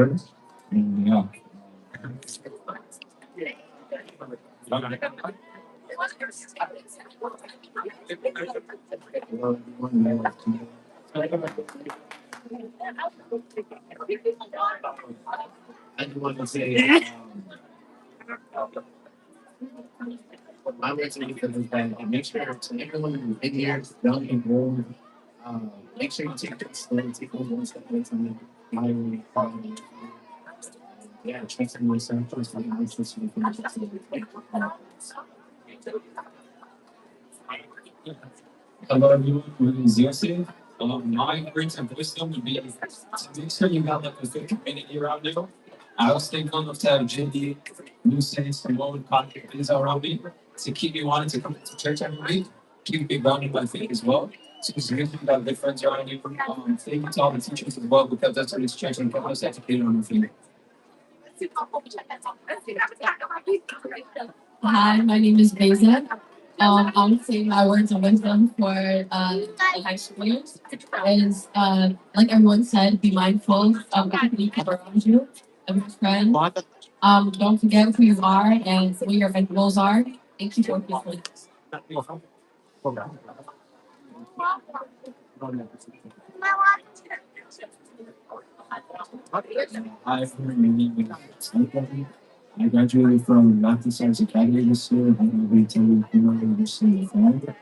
sir. And yeah. Hello, everyone. I just want to say, my words to you is that make sure to everyone in here, young and old, make sure you take it slow, take it one step at a time. Yeah, trust in yourself, trust in your trust in your Hello, everyone. My name is Yosef. My words of wisdom would be to make sure you got like a good community around you. I always think of to have Jindy, new saints, and what would positive things around me to keep me wanting to come to church every week, keep me grounded by faith as well. So it's good to have good friends around you. Thank you to all the teachers as well because that's what this church and kept us educated on the faith. Hi, my name is Beza. I would say my words of wisdom for the high school years is, like everyone said, be mindful of the people you keep around you, of your friends. Don't forget who you are and what your end goals are, and keep working for this. Hi, my name is Anthony. I graduated from Math and Science Academy this year. I'm going to be attending University of Florida.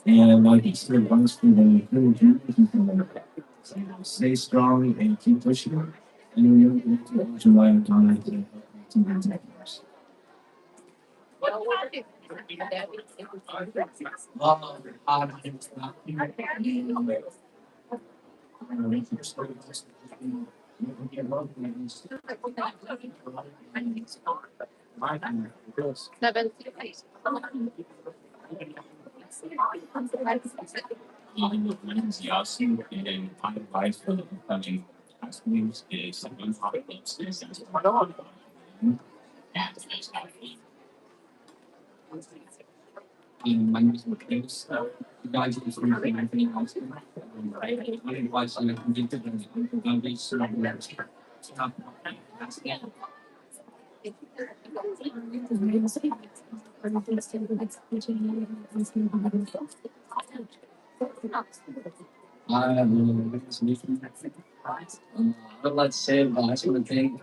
And my piece of advice for the current juniors is stay strong and keep pushing. And you're going to rely on God to help you to maintain yours. My name is Matthew. My name is Yasu, and my advice for the upcoming high schoolers is to learn how to love students and my name is Marcus. You guys are from Anthony High School. My advice on the community and be certain that stop. I would like to say, but I just want to thank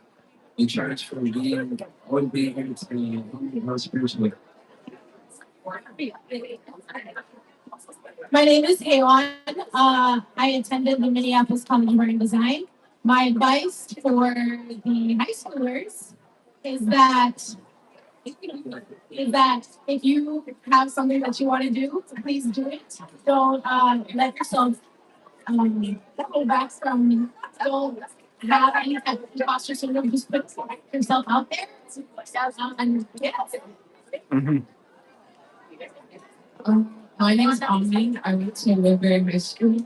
the church for being always being here to grow spiritually. My name is Haywan. I attended the Minneapolis College of Art and Design. My advice for the high schoolers is that if you have something that you want to do, please do it. Don't let yourself hold back from. Don't have any type of imposter syndrome. Just put yourself out there and yeah. My name is Amin. I went to Woodbury High School.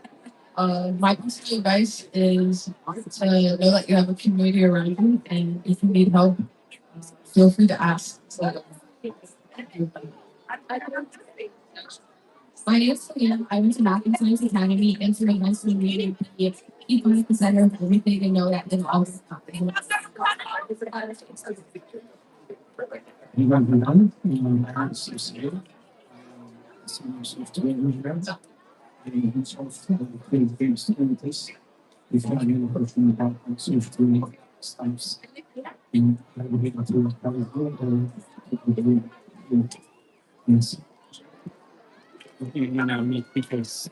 My piece of advice is to know that you have a community around you, and if you need help, feel free to ask. So, my name is Selena. I went to Math and Science Academy, and for the nice to meet you, keep on at the center of everything and know that there's always something. You want to be done? My name is Cecile. Senior software engineer. And software based on this. If you have any question about software stuffs, in I will be able to help you. Yes. You know me because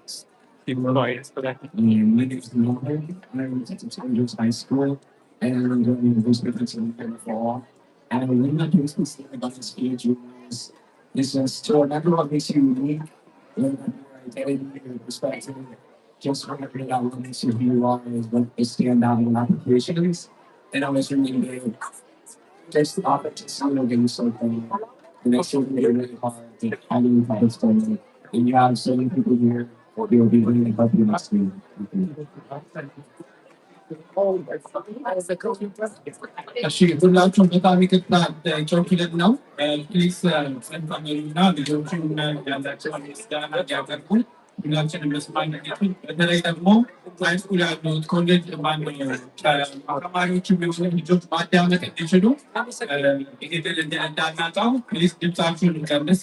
lawyers for that. My name is Norman. I went to St. Joe's High School and I'm doing University of Pennsylvania in the fall. And we're not doing something about this age is just to remember what makes you unique, remember your identity, your perspective. Just remember that what makes you who you are is what is stand out in applications. And always remember just the authenticity will get you so far. And it's something really hard to kind of have this done. And you have so many people here who will be willing to help you next week. Actually, good luck from the Kami Kitna, the chocolate now. And please, send from your now, the Joshua, and that's one is done. ሁላችንም መስማት ያለብን በተለይ ደግሞ ሃይስኩል ያሉት ኮሌጅ ተማሪዎችም የሆኑ ልጆች ማዳመጥ እንዲችሉ ይሄንን እንዳናጣው ፕሊዝ ድምፃችሁን እንቀንስ።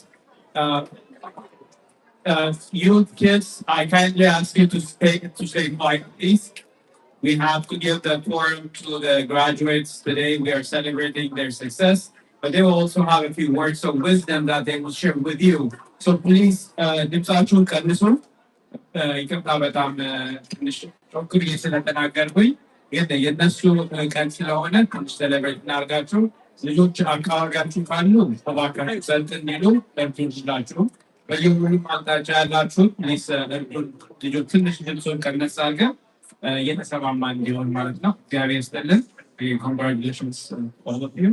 Youth kids, I kindly ask you to stay quiet, please. We have to give the forum to the graduates today. We are celebrating their success, but they will also have a few words of wisdom that they will share with you. So please, ድምፃችሁን ቀንሱ። ይቅርታ በጣም ትንሽ ጮክ ስለተናገርኩኝ ግን የእነሱ ቀን ስለሆነ ትንሽ ሴሌብሬት እናድርጋችሁ። ልጆች አካባቢያችሁ ካሉ እባካችሁ ጸጥ እንዲሉ ለምትሉ ይችላችሁ። በየሁሉም አቅጣጫ ያላችሁ ፕሊስ ልጆች ትንሽ ድምፁን ቀነስ አድርገን እየተሰማማ እንዲሆን ማለት ነው። እግዚአብሔር ይስጥልን። Congratulations, all of you.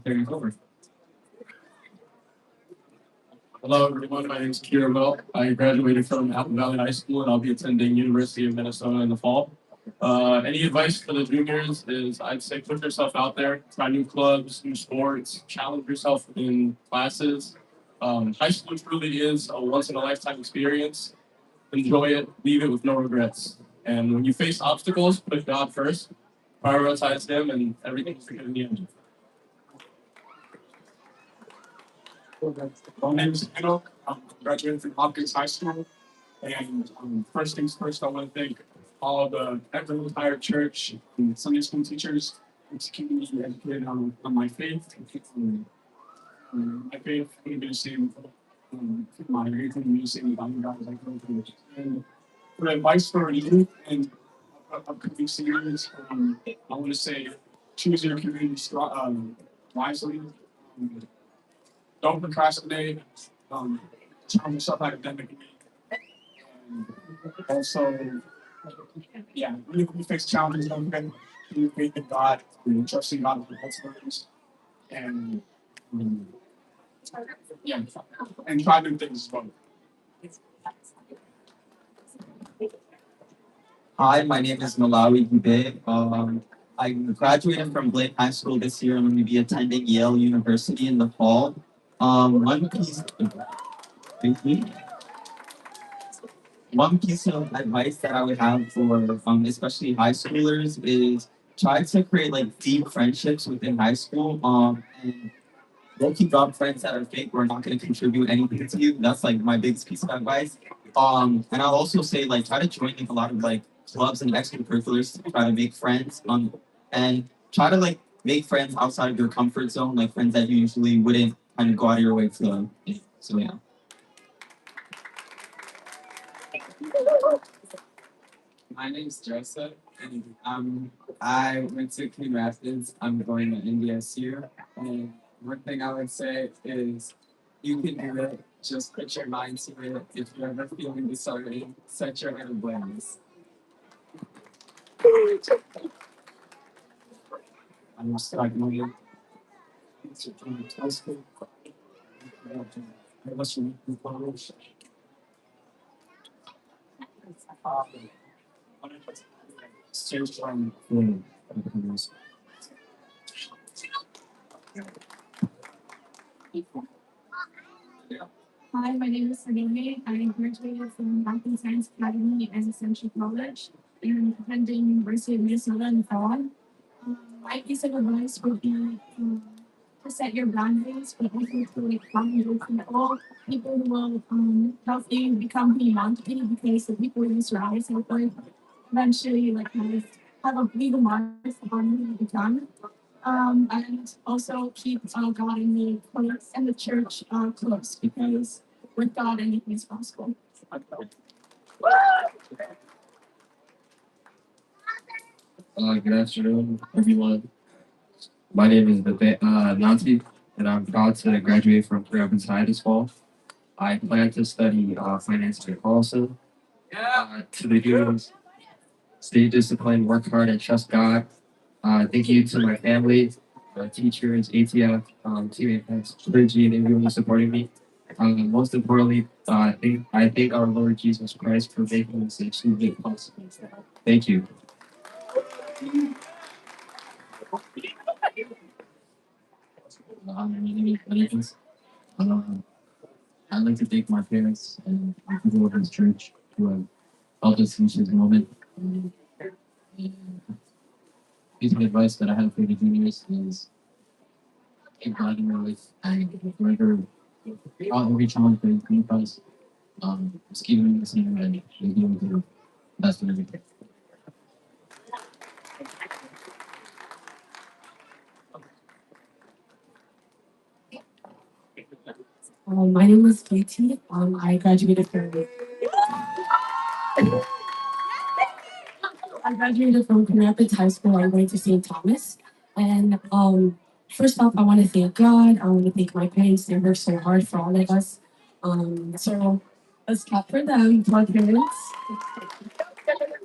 There you go. Hello, everyone. My name is Kira Bell. I graduated from Apple Valley High School, and I'll be attending University of Minnesota in the fall. Any advice for the juniors is I'd say put yourself out there, try new clubs, new sports, challenge yourself in classes. High school truly is a once-in-a-lifetime experience. Enjoy it, leave it with no regrets. And when you face obstacles, put God first, prioritize Him, and everything's good in the end. My name is Enoch. I'm graduating from Hopkins High School. And first things first, I want to thank all the entire church and Sunday school teachers for keeping me educated on my faith. My faith can be the same. My faith can be the same about you guys. I go through it. And for advice for you and upcoming seniors, I want to say choose your community wisely. Don't procrastinate. Challenge yourself academically. And also, yeah, when you face challenges, don't forget your faith in God, trusting God with ultimately, and yeah, and try new things as well. Hi, my name is Malawi Gibe. I graduated from Blake High School this year. I'm going to be attending Yale University in the fall. One piece, thank you. One piece of advice that I would have for especially high schoolers is try to create like deep friendships within high school. And don't keep job friends that are fake or not going to contribute anything to you. That's like my biggest piece of advice. And I'll also say like try to join like a lot of like clubs and extracurriculars to try to make friends. And try to like make friends outside of your comfort zone, like friends that you usually wouldn't kind of go out of your way to. So yeah. My name's Joseph, and I went to Clean Rapids. I'm going to India this year. And one thing I would say is you can do it. Just put your mind to it. If you're ever feeling disheartened, set your inner awareness. I'm starting Hi, my name is Salome. I graduated from Math and Science Academy and Central College and attending University of Minnesota in the fall. My piece of advice would be to set your boundaries, but also to like boundaries with people who will help you become who you want to be because the people you surround yourself with eventually like have a legal mark on who you become. And also keep God and the church close because with God anything is possible. Good afternoon, everyone. My name is Nancy, and I'm proud to graduate from Tserha Aryam High this fall. I plan to study finance at Carlson. To the students, stay disciplined, work hard, and trust God. Thank you to my family, teachers, ATF, teammates, clergy, and everyone who's supporting me. Most importantly, I thank our Lord Jesus Christ for making this achievement possible. Thank you. My name is Williams. I'd like to thank my parents and the people of this church who have helped us reach this moment. And piece of advice that I have for the juniors is keep God in your life and wherever every challenge that you come across, just keep doing the same and you'll be able to do the best of everything. My name is Katie. I graduated from Grand Rapids High School. I'm going to St. Thomas. And first off, I want to thank God. I want to thank my parents. They worked so hard for all of us. So let's clap for them, for our parents.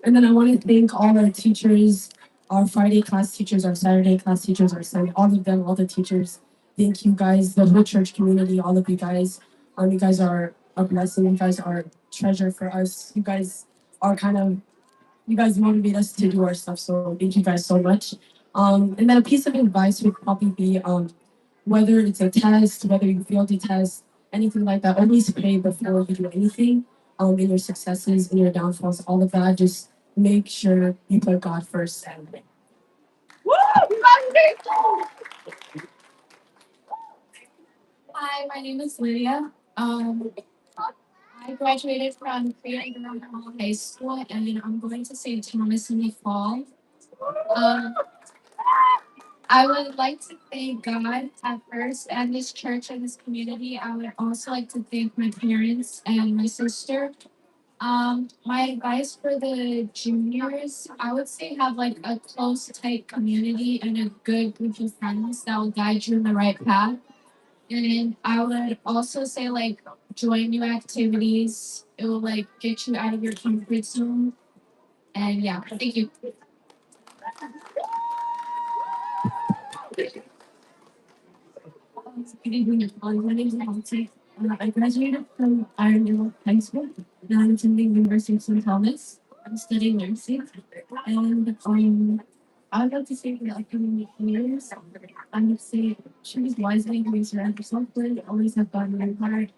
And then I want to thank all our teachers, our Friday class teachers, our Saturday class teachers, our Sunday, all of them, all the teachers. Thank you guys, the whole church community, all of you guys. You guys are a blessing. You guys are a treasure for us. You guys motivate us to do our stuff. So thank you guys so much. And then a piece of advice would probably be whether it's a test, whether you failed a test, anything like that, always pray before you do anything. In your successes, in your downfalls, all of that, just make sure you put God first. And Hi, my name is Lydia. I graduated from Korean International High School and I'm going to St. Thomas in the fall. Um, I would like to thank God at first and this church and this community. I would also like to thank my parents and my sister. My advice for the juniors, I would say have like a close, tight community and a good group of friends that will guide you in the right path. And I would also say like join new activities. It will like get you out of your comfort zone. And yeah, thank you. Good evening, everyone. My name is Nancy. I graduated from Iron High School. Now I'm attending University of St. Thomas. I'm studying nursing. And I would like to say for the upcoming years, I would say choose wisely who you surround yourself with. Always have God in your heart.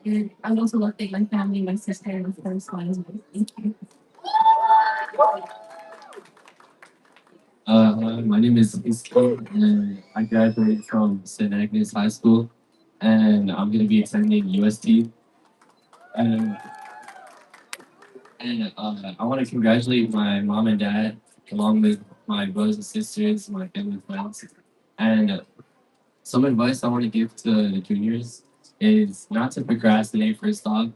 And I would also love to thank my family, my sister, and of course, my husband. Thank you. My name is Iski, and I graduated from St. Agnes High School, and I'm going to be attending UST. And, and I want to congratulate my mom and dad, along with my brothers and sisters, my family friends. And some advice I want to give to the juniors is not to procrastinate first off,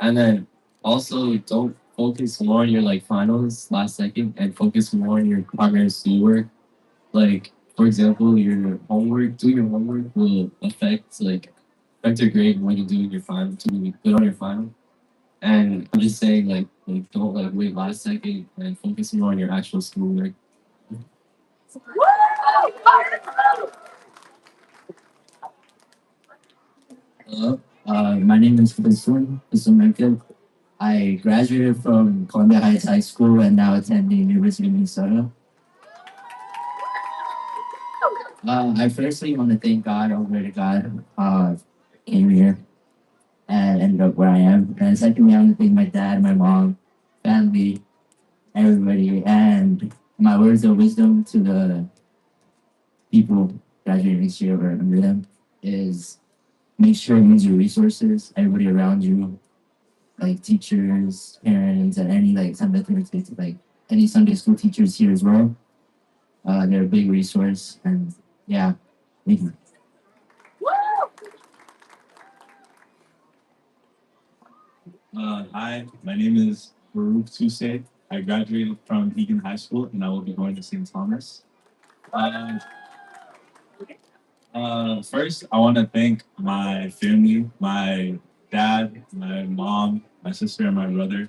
and then also don't focus more on your like finals last second, and focus more on your primary schoolwork. Like for example, doing your homework will affect your grade when you do your final to be good on your final. And I'm just saying like don't like wait last second and focus more on your actual schoolwork. Hello, my name is Kusun. I graduated from Columbia Heights High School and now attending University of Minnesota. I firstly want to thank God, all glory to God, came here and ended up where I am. And secondly, I want to thank my dad, my mom, family, everybody, and my words of wisdom to the people graduating next year or under them is make sure you use your resources, everybody around you, like teachers, parents, and any like any Sunday school teachers here as well. They're a big resource, and yeah, thank you. Hi, my name is Baruch Tuse. I graduated from Egan High School and I will be going to St. Thomas. Uh, First, I want to thank my family, my dad, my mom, my sister, and my brother.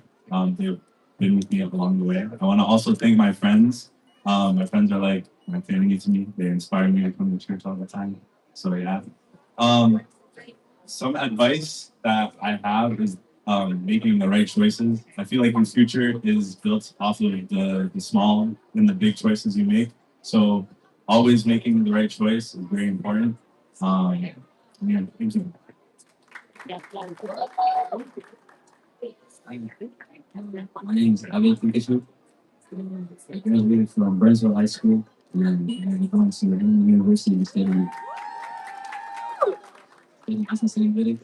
They've been with me along the way. I want to also thank my friends. My friends are like my family to me. They inspire me to come to church all the time. So yeah. Um, some advice that I have is making the right choices. I feel like your future is built off of the small and the big choices you make. So always making the right choice is very important. Yeah, thank you. My name is Abel Pinkeshu. I graduated from Burnsville High School and I'm going to University to study business analytics.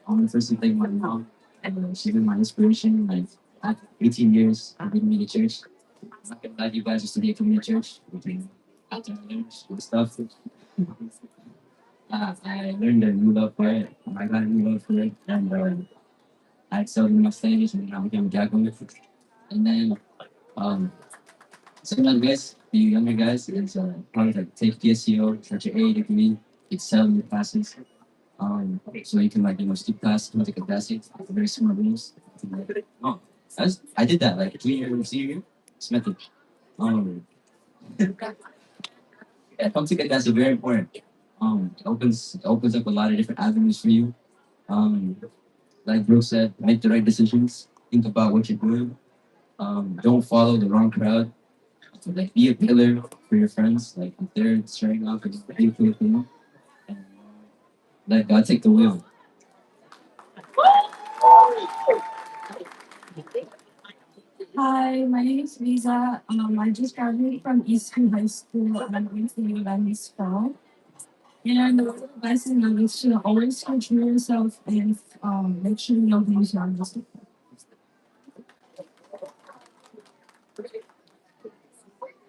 I want to firstly thank my mom. And she's been my inspiration. Like, after 18 years of leading me to church. I'm not gonna lie to you guys, just today coming to church. After I learned some stuff, I learned a new love for it. I got a new love for it. And I excelled in my studies and I became a jack on it. And then, some advice for you younger guys is probably like take PSEO, get your A degree, excel in your classes. So you can like skip class, you take a basic, very smart moves. Oh, I did that like junior and senior year. It's method. Um, yeah, come take a that's very important. It opens up a lot of different avenues for you. Um, like Brooke said, make the right decisions. Think about what you're doing. Don't follow the wrong crowd. So, like be a pillar for your friends. Like if they're starting off and be a pillar for them, and let God take the wheel. Hi, my name is Lisa. I just graduated from Eastview High School and I'm going to the event this fall. And the lesson is to always control yourself and make sure you know who's youngest.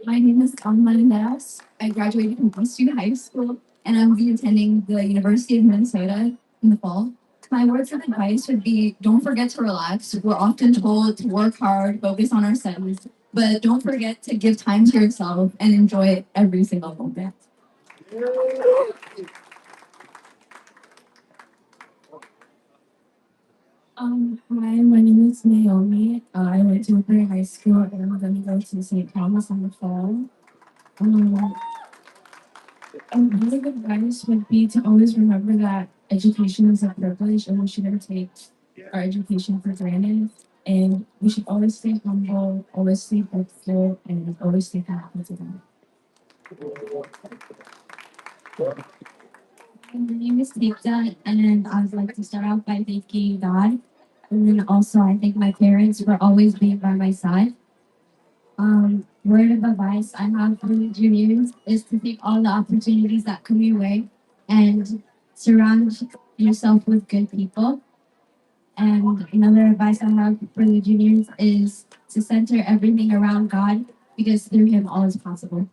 My name is Melendez. I graduated from Eastview High School and I will be attending the University of Minnesota in the fall. My words of advice would be don't forget to relax. We're often told to work hard, focus on our studies, but don't forget to give time to yourself and enjoy every single moment. Hi, my name is Naomi. I went to Woodbury High School and I'm going to go to St. Thomas in the fall. Um, a really good advice would be to always remember that education is a privilege and we shouldn't take our education for granted. And we should always stay humble, always stay hopeful, and always stay confident. My name is Tikta, and I would like to start off by thanking God. And then also, I thank my parents for always being by my side. Word of advice I have for the juniors is to take all the opportunities that come your way and surround yourself with good people. And another advice I have for the juniors is to center everything around God because through Him all is possible.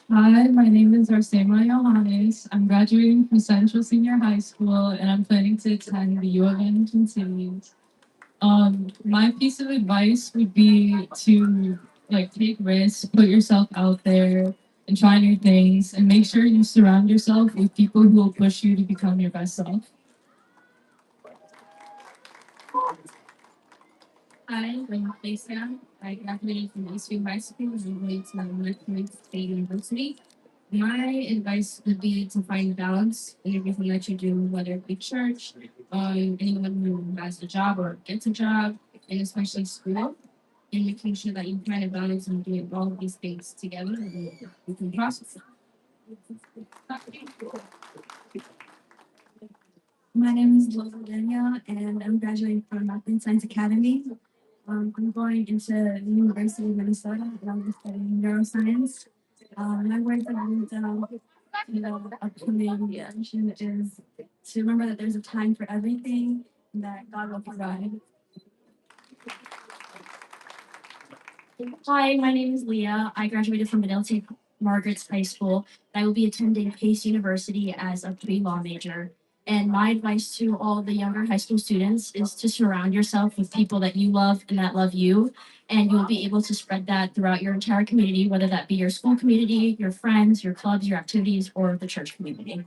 Hi, my name is Arsema Johannes. I'm graduating from Central Senior High School and I'm planning to attend the U of N continues. My piece of advice would be to like take risks, put yourself out there and try new things and make sure you surround yourself with people who will push you to become your best self. Hi, I'm Lisa. I graduated from Eastview High School and I'm going to North State University. My advice would be to find balance in everything that you do, whether it be church, anyone who has a job or gets a job, and especially school, and making sure that you find a balance and doing all of these things together and you can process it. My name is Lola Danielle, and I'm graduating from Math and Science Academy. I'm going into the University of Minnesota, and I'm studying neuroscience. My words of wisdom, upcoming mission is to remember that there's a time for everything, and that God will provide. Hi, my name is Leah. I graduated from Middle St. Margaret's High School. I will be attending Pace University as a pre-law major. And my advice to all the younger high school students is to surround yourself with people that you love and that love you. And you'll be able to spread that throughout your entire community, whether that be your school community, your friends, your clubs, your activities, or the church community.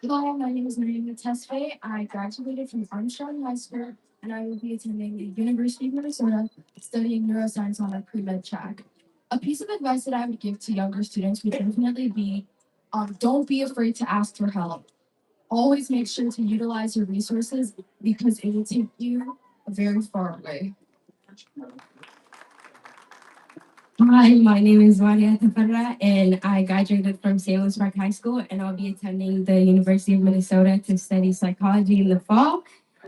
Hi, my name is Maria Tesfaye. I graduated from Armstrong High School and I will be attending the University of Minnesota studying neuroscience on a pre-med track. A piece of advice that I would give to younger students would definitely be don't be afraid to ask for help. Always make sure to utilize your resources because it will take you very far away. Hi, my name is Maria Tserha, and I graduated from St. Louis Park High School, and I'll be attending the University of Minnesota to study psychology in the fall.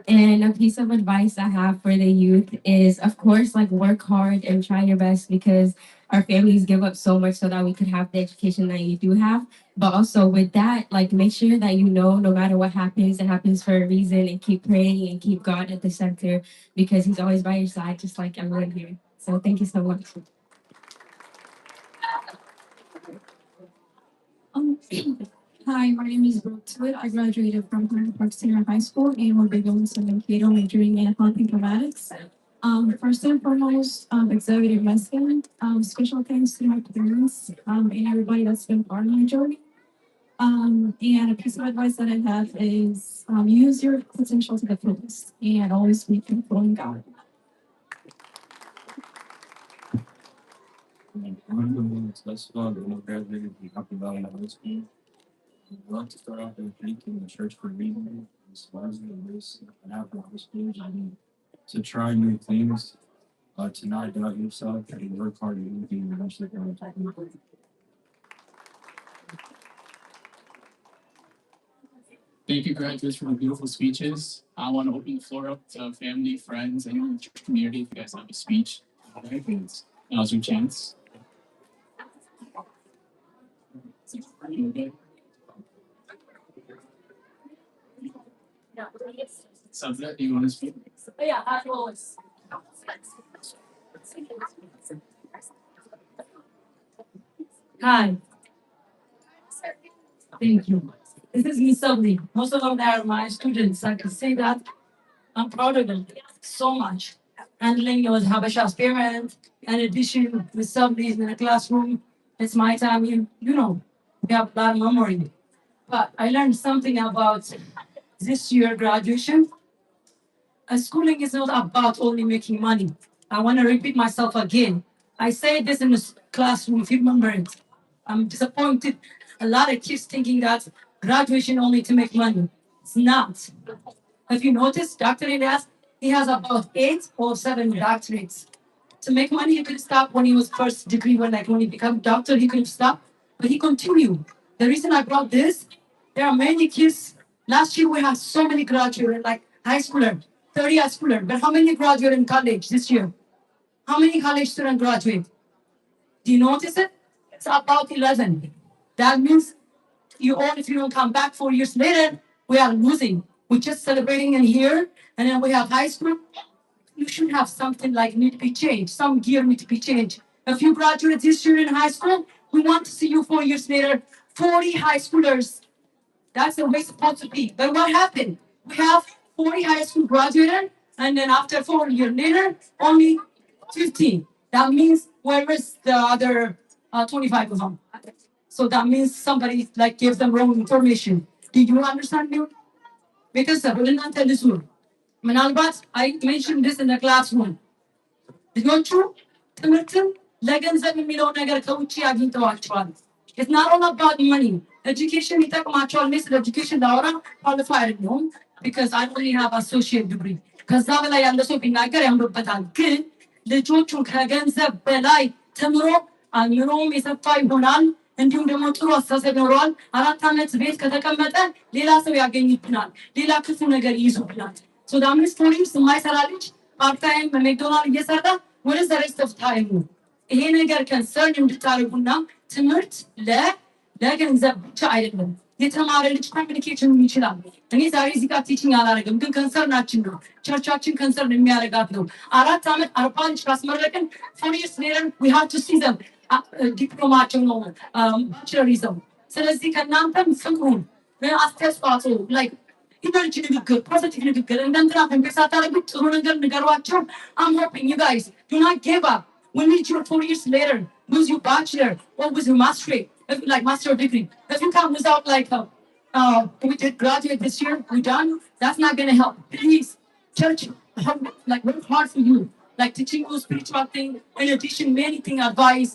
And a piece of advice I have for the youth is, of course, like work hard and try your best because our families give up so much so that we could have the education that you do have. But also with that, like make sure that you know no matter what happens, it happens for a reason and keep praying and keep God at the center because He's always by your side, just like everyone here. So thank you so much. Um, Hi, my name is Brooke Twitt. I graduated from Highland Park Senior High School and will be going to Mankato majoring in health informatics. First and foremost, executive lesson. Special thanks to my parents and everybody that's been part of my journey. And a piece of advice that I have is use your potential to the fullest and always be thankful in God. Let's start with graduated from Upper Valley High School. I'd like to start off by thanking the church for leading me as far as the race and after high school journey to try new things, to not doubt yourself and work hard at anything you eventually going to do. Thank you, graduates, for the beautiful speeches. I want to open the floor up to family, friends, anyone in the church community. If you guys have a speech, now's your chance. Subject, do you want to speak? Hi, thank you. This is Miss Lovely. Most of them are my students. I can say that I'm proud of them so much. Handling those Habesha parents, in addition with subleads in the classroom. It's my time, you know, we have bad memory. But I learned something about this year graduation. Schooling is not about only making money. I want to repeat myself again. I say this in the classroom, if you remember it. I'm disappointed. A lot of kids thinking that graduation only to make money. It's not. If you notice, Dr. Elias, he has about 8 or 7 doctorates. To make money, he could stop when he was first degree, when he became doctor, he could stop, but he continued. The reason I brought this, there are many kids. Last year we had so many graduates, like high schooler, 30 high schooler. But how many graduate in college this year? How many college students graduate? Do you notice it? It's about 11. That means you all, if you don't come back 4 years later, we are losing. We're just celebrating in here, and then we have high school. You should have something like need to be changed. Some gear need to be changed. If you graduate this year in high school, we want to see you 4 years later. 40 high schoolers. That's the way it's supposed to be. But what happened? We have 40 high school graduated, and then after 4 years later, only 15. That means where is the other 25 of them? So that means somebody like gives them wrong information. Do you understand me? Because I mentioned this in the classroom. ልጆቹ ትምህርትም ለገንዘብ የሚለው ነገር ከውጭ አግኝተዋቸዋል። It's not all about money. Education ይጠቅማቸዋል። እኔ ስለ education ላወራ ኳሊፋይ አይደለሁም because I only have associate degree። ከዛ በላይ ያለ ሰው ቢናገር ያምርበታል። ግን ልጆቹን ከገንዘብ በላይ ተምሮ አእምሮውም የሰፋ ይሆናል። እንዲሁም ደግሞ ጥሩ አስተሳሰብ ይኖረዋል። 4 ዓመት ቤት ከተቀመጠ ሌላ ሰው ያገኝብናል። ሌላ ክፉ ነገር ይይዙብናል። So that means ፖሊስ የማይሰራ ልጅ ፓርታይም በሜክዶናልድ እየሰራ ወደ ዘሬስት ኦፍ ታይሙ ይሄ ነገር ከንሰርን እንድታደርጉና ትምህርት ለገንዘብ ብቻ አይደለም። የተማረ ልጅ ኮሚኒኬሽን ይችላል። እኔ ዛሬ እዚህ ጋር ቲችንግ አላደርግም፣ ግን ከንሰርናችን ነው። ቸርቻችን ከንሰርን የሚያደርጋት ነው። 4 ዓመት 40 ልጅ ካስመረቅን 4 years later we have to see them ዲፕሎማቸው ነው ባችለር ይዘው። ስለዚህ ከእናንተም ፍቅሩን አስተዋጽኦ like ኢነርጂ ንግግር ፖዚቲቭ ንግግር እንደንትና ኮምፔር ሳታደርጉ ጥሩ ነገር ንገሯቸው። I'm hoping you guys do not give up. We need you 4 years later with your bachelor or with your masterate, like master degree. If you come without like we did graduate this year, we done, that's not gonna help. Please, church, like work hard for you, like teaching you spiritual thing. In addition, many thing advice.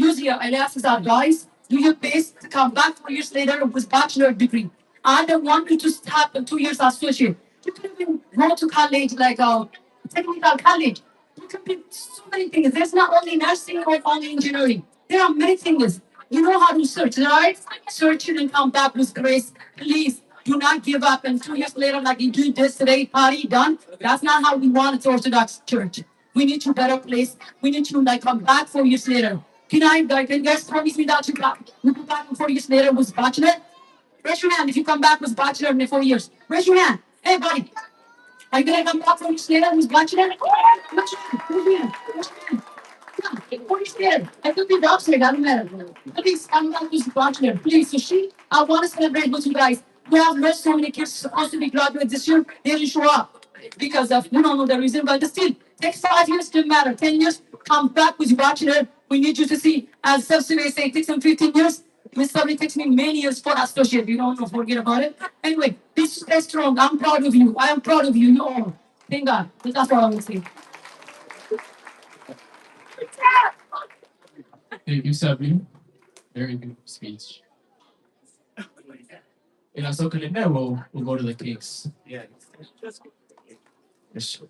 Use your Elias's advice. Do your best to come back 4 years later with bachelor degree. I don't want you to stop in 2 years associate. You can even go to college like a technical college. Do can be so many things. There's not only nursing or only engineering. There are many things. You know how to search, right? Search it and come back with grace. Please do not give up. And 2 years later, like you do this today, party done. That's not how we want it, Orthodox Church. We need to better place. We need to like come back 4 years later. Can you guys promise me that you come back 4 years later with bachelor? Raise your hand if you come back with bachelor in 4 years. Raise your hand. Hey, buddy. Are you gonna come back 4 years later with bachelor? Raise your hand. Raise your hand. Raise your hand. Yeah, 4 years later. I could be doctor. I don't matter. Please come back with bachelor. Please, so I want to celebrate with you guys. We have lost so many kids supposed to be graduated this year. They didn't show up because of we don't know the reason, but still takes 5 years to matter. 10 years, come back with your bachelor. We need you to see. As self-survey say, it takes them 15 years. Miss Lovely takes me many years for associate. You don't know, forget about it. Anyway, please stay strong. I'm proud of you. I am proud of you. You all. Thank God. That's all I want to say. Thank you, Sabi. Very good speech. Yeah, so Kalinda, we'll go to the cakes. Yeah. Yes.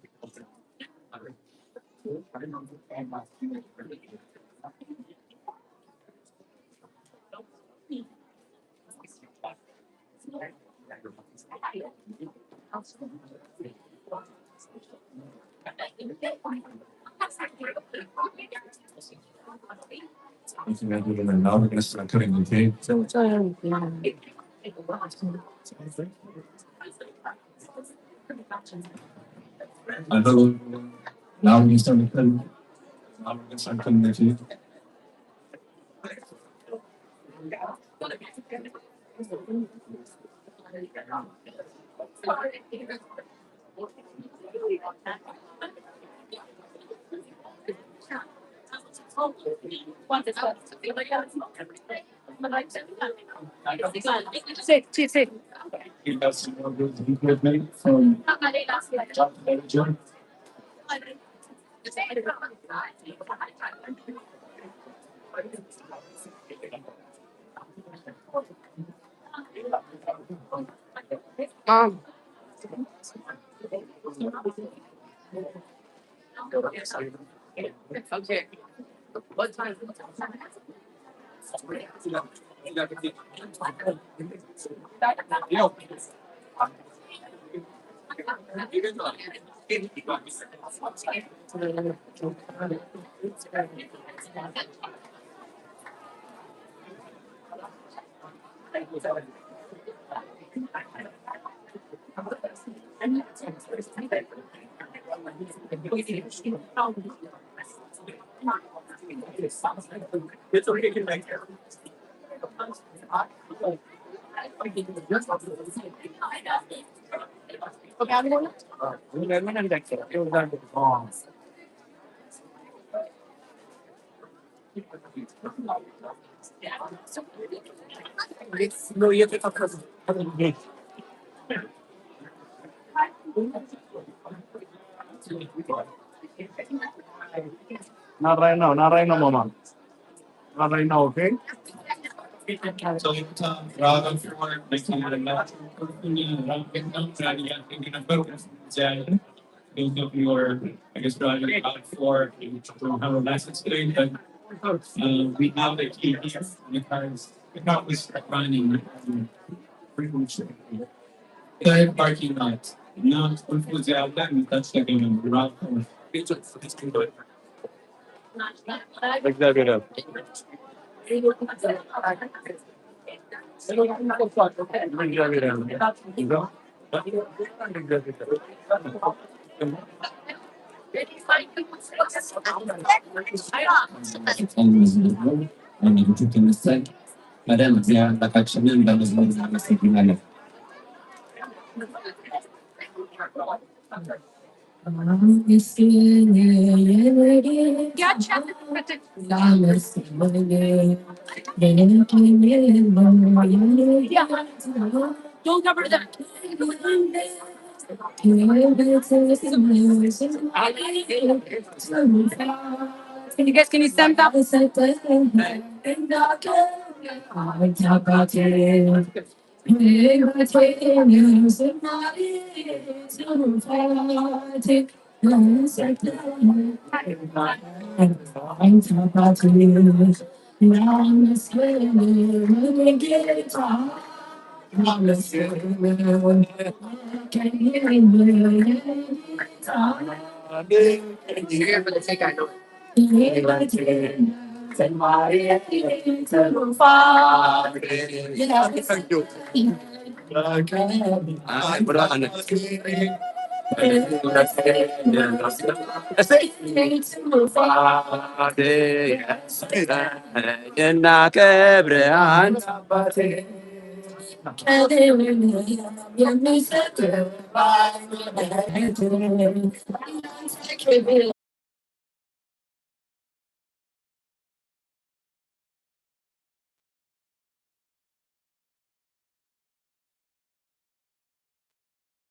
Now we're gonna start cutting the cake. Hello. Now we're gonna start cutting. Now we're gonna start cutting the cake. You have some more good equipment from John Manager. Not right now, not right now, Mama. Not right now, okay? So, rather for making it a natural those of you are, I guess, driving out for to have a license today, but we have the key here. The car was running frequency. The parking lot. Now, if the outlet, that's like a route. Like that, it up. Madam, saya tak action dan sebagainya. Don't cover that. Can you stand up?